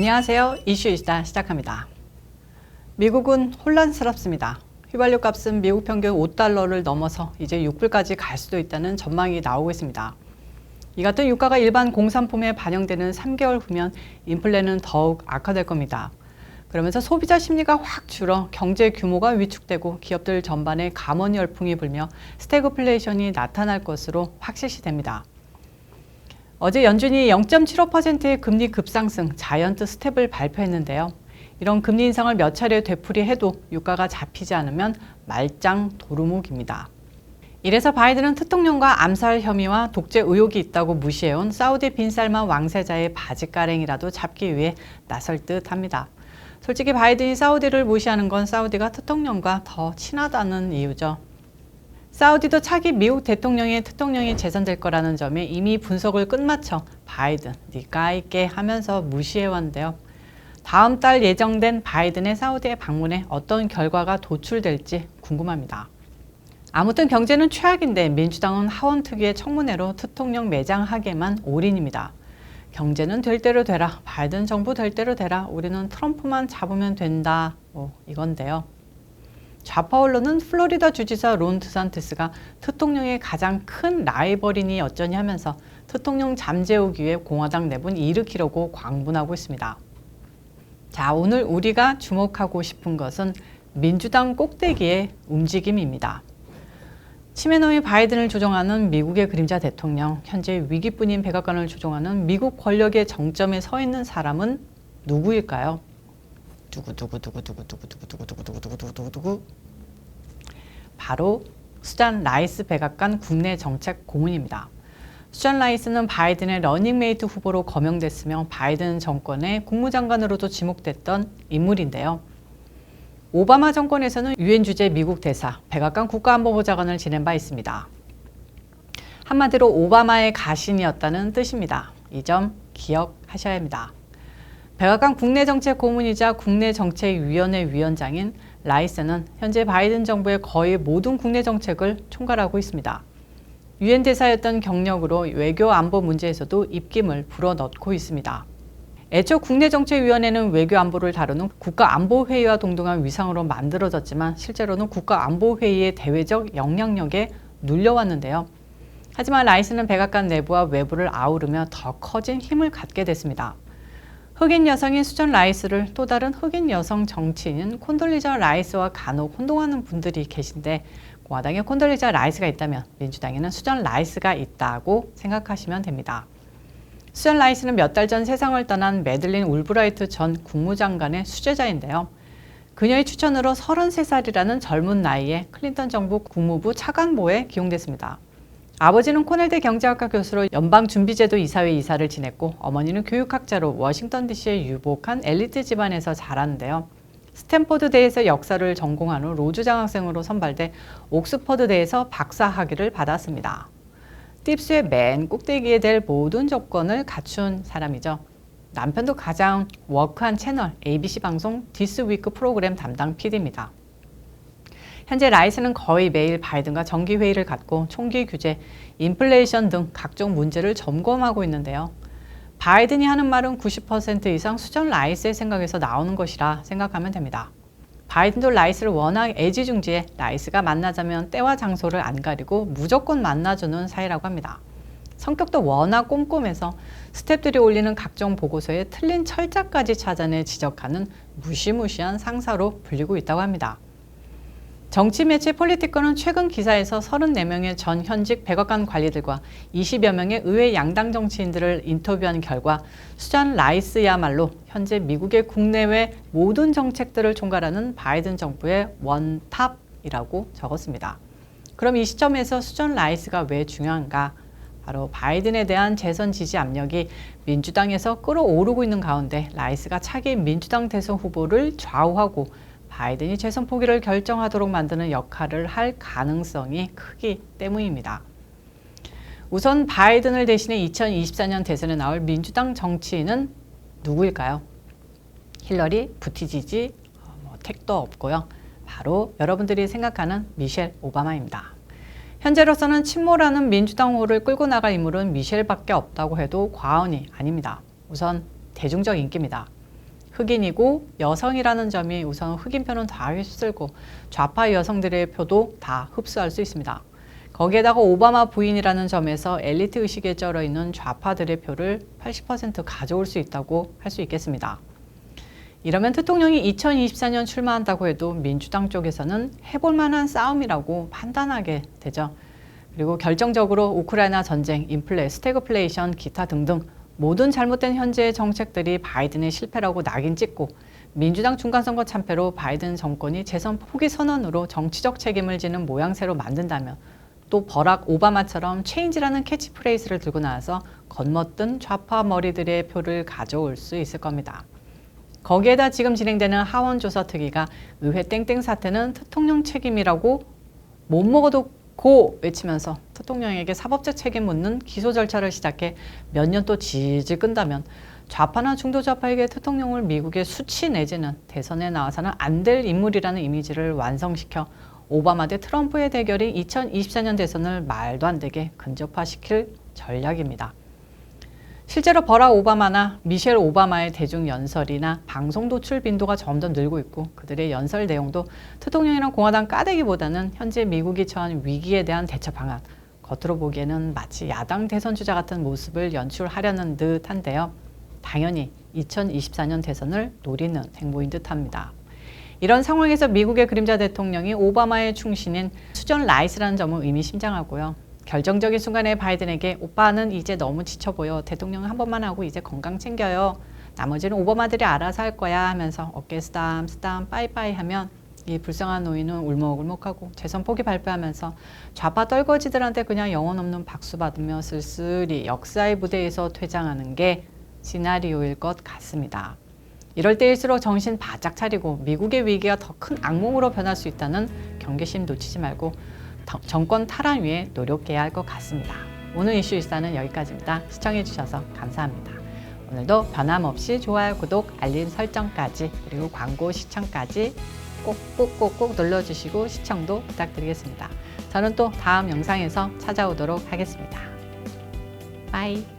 안녕하세요. 이슈이시다 시작합니다. 미국은 혼란스럽습니다. 휘발유 값은 미국 평균 $5를 넘어서 이제 6불까지 갈 수도 있다는 전망이 나오고 있습니다. 이 같은 유가가 일반 공산품에 반영되는 3개월 후면 인플레는 더욱 악화될 겁니다. 그러면서 소비자 심리가 확 줄어 경제 규모가 위축되고 기업들 전반에 감원 열풍이 불며 스태그플레이션이 나타날 것으로 확실시됩니다. 어제 연준이 0.75%의 금리 급상승 자이언트 스텝을 발표했는데요. 이런 금리 인상을 몇 차례 되풀이해도 유가가 잡히지 않으면 말짱 도루묵입니다. 이래서 바이든은 특통령과 암살 혐의와 독재 의혹이 있다고 무시해온 사우디 빈살만 왕세자의 바지가랭이라도 잡기 위해 나설 듯합니다. 솔직히 바이든이 사우디를 무시하는 건 사우디가 특통령과 더 친하다는 이유죠. 사우디도 차기 미국 대통령의 특통령이 재선될 거라는 점에 이미 분석을 끝마쳐 바이든, 니까 있게 하면서 무시해왔는데요. 다음 달 예정된 바이든의 사우디의 방문에 어떤 결과가 도출될지 궁금합니다. 아무튼 경제는 최악인데 민주당은 하원 특위의 청문회로 특통령 매장하게만 올인입니다. 경제는 될 대로 되라, 바이든 정부 될 대로 되라, 우리는 트럼프만 잡으면 된다, 이건데요. 좌파 언론은 플로리다 주지사 론 드산티스가 특통령의 가장 큰 라이벌이니 어쩌니 하면서 특통령 잠재우기 위해 공화당 내분 일으키려고 광분하고 있습니다. 자, 오늘 우리가 주목하고 싶은 것은 민주당 꼭대기의 움직임입니다. 치매노이 바이든을 조종하는 미국의 그림자 대통령, 현재 위기뿐인 백악관을 조종하는 미국 권력의 정점에 서 있는 사람은 누구일까요? 바로 수잔 라이스 백악관 국내 정책 고문입니다. 수잔 라이스는 바이든의 러닝메이트 후보로 거명됐으며 바이든 정권의 국무장관으로도 지목됐던 인물인데요. 오바마 정권에서는 유엔 주재 미국 대사, 백악관 국가안보보좌관을 지낸 바 있습니다. 한마디로 오바마의 가신이었다는 뜻입니다. 이 점 기억하셔야 합니다. 백악관 국내정책 고문이자 국내정책위원회 위원장인 라이스는 현재 바이든 정부의 거의 모든 국내 정책을 총괄하고 있습니다. 유엔 대사였던 경력으로 외교 안보 문제에서도 입김을 불어넣고 있습니다. 애초 국내정책위원회는 외교 안보를 다루는 국가안보회의와 동등한 위상으로 만들어졌지만 실제로는 국가안보회의의 대외적 영향력에 눌려왔는데요. 하지만 라이스는 백악관 내부와 외부를 아우르며 더 커진 힘을 갖게 됐습니다. 흑인 여성인 수잔 라이스를 또 다른 흑인 여성 정치인인 콘돌리자 라이스와 간혹 혼동하는 분들이 계신데 공화당에 콘돌리자 라이스가 있다면 민주당에는 수잔 라이스가 있다고 생각하시면 됩니다. 수잔 라이스는 몇 달 전 세상을 떠난 매들린 울브라이트 전 국무장관의 수제자인데요. 그녀의 추천으로 33살이라는 젊은 나이에 클린턴 정부 국무부 차관보에 기용됐습니다. 아버지는 코넬대 경제학과 교수로 연방준비제도 이사회 이사를 지냈고 어머니는 교육학자로 워싱턴 DC에 유복한 엘리트 집안에서 자랐는데요. 스탠포드대에서 역사를 전공한 후 로즈 장학생으로 선발돼 옥스퍼드대에서 박사학위를 받았습니다. 팁스의 맨 꼭대기에 될 모든 조건을 갖춘 사람이죠. 남편도 가장 워크한 채널 ABC 방송 디스위크 프로그램 담당 PD입니다. 현재 라이스는 거의 매일 바이든과 정기회의를 갖고 총기 규제, 인플레이션 등 각종 문제를 점검하고 있는데요. 바이든이 하는 말은 90% 이상 수잔 라이스의 생각에서 나오는 것이라 생각하면 됩니다. 바이든도 라이스를 워낙 애지중지해 라이스가 만나자면 때와 장소를 안 가리고 무조건 만나주는 사이라고 합니다. 성격도 워낙 꼼꼼해서 스태프들이 올리는 각종 보고서에 틀린 철자까지 찾아내 지적하는 무시무시한 상사로 불리고 있다고 합니다. 정치 매체 폴리티커는 최근 기사에서 34명의 전 현직 백악관 관리들과 20여 명의 의회 양당 정치인들을 인터뷰한 결과 수잔 라이스야말로 현재 미국의 국내외 모든 정책들을 총괄하는 바이든 정부의 원탑이라고 적었습니다. 그럼 이 시점에서 수잔 라이스가 왜 중요한가? 바로 바이든에 대한 재선 지지 압력이 민주당에서 끌어오르고 있는 가운데 라이스가 차기 민주당 대선 후보를 좌우하고 바이든이 재선 포기를 결정하도록 만드는 역할을 할 가능성이 크기 때문입니다. 우선 바이든을 대신해 2024년 대선에 나올 민주당 정치인은 누구일까요? 힐러리, 부티지지, 택도 없고요. 바로 여러분들이 생각하는 미셸 오바마입니다. 현재로서는 침몰하는 민주당 호를 끌고 나갈 인물은 미셸밖에 없다고 해도 과언이 아닙니다. 우선 대중적 인기입니다. 흑인이고 여성이라는 점이 우선 흑인 표는 다 휩쓸고 좌파 여성들의 표도 다 흡수할 수 있습니다. 거기에다가 오바마 부인이라는 점에서 엘리트 의식에 쩔어 있는 좌파들의 표를 80% 가져올 수 있다고 할 수 있겠습니다. 이러면 대통령이 2024년 출마한다고 해도 민주당 쪽에서는 해볼 만한 싸움이라고 판단하게 되죠. 그리고 결정적으로 우크라이나 전쟁, 인플레, 스태그플레이션, 기타 등등 모든 잘못된 현재의 정책들이 바이든의 실패라고 낙인 찍고 민주당 중간선거 참패로 바이든 정권이 재선 포기 선언으로 정치적 책임을 지는 모양새로 만든다면 또 버락 오바마처럼 체인지라는 캐치프레이즈를 들고 나와서 겉멋든 좌파 머리들의 표를 가져올 수 있을 겁니다. 거기에다 지금 진행되는 하원조사 특위가 의회 땡땡 사태는 대통령 책임이라고 못 먹어도 고 외치면서 대통령에게 사법적 책임 묻는 기소 절차를 시작해 몇 년 또 질질 끈다면 좌파나 중도좌파에게 대통령을 미국의 수치 내지는 대선에 나와서는 안 될 인물이라는 이미지를 완성시켜 오바마 대 트럼프의 대결이 2024년 대선을 말도 안 되게 근접화시킬 전략입니다. 실제로 버락 오바마나 미셸 오바마의 대중 연설이나 방송 노출 빈도가 점점 늘고 있고 그들의 연설 내용도 대통령이랑 공화당 까대기보다는 현재 미국이 처한 위기에 대한 대처 방안, 겉으로 보기에는 마치 야당 대선 주자 같은 모습을 연출하려는 듯한데요. 당연히 2024년 대선을 노리는 행보인 듯합니다. 이런 상황에서 미국의 그림자 대통령이 오바마의 충신인 수전 라이스라는 점은 의미심장하고요. 결정적인 순간에 바이든에게 오빠는 이제 너무 지쳐 보여. 대통령 한 번만 하고 이제 건강 챙겨요. 나머지는 오바마들이 알아서 할 거야 하면서 어깨 쓰담 빠이빠이 하면 이 불쌍한 노인은 울먹울먹하고 재선 포기 발표하면서 좌파 떨거지들한테 그냥 영혼 없는 박수 받으며 쓸쓸히 역사의 무대에서 퇴장하는 게 시나리오일 것 같습니다. 이럴 때일수록 정신 바짝 차리고 미국의 위기가 더 큰 악몽으로 변할 수 있다는 경계심 놓치지 말고 정권 탈환 위해 노력해야 할 것 같습니다. 오늘 이슈 1사는 여기까지입니다. 시청해주셔서 감사합니다. 오늘도 변함없이 좋아요, 구독, 알림 설정까지 그리고 광고 시청까지 꼭꼭꼭꼭 눌러주시고 시청도 부탁드리겠습니다. 저는 또 다음 영상에서 찾아오도록 하겠습니다. 빠이.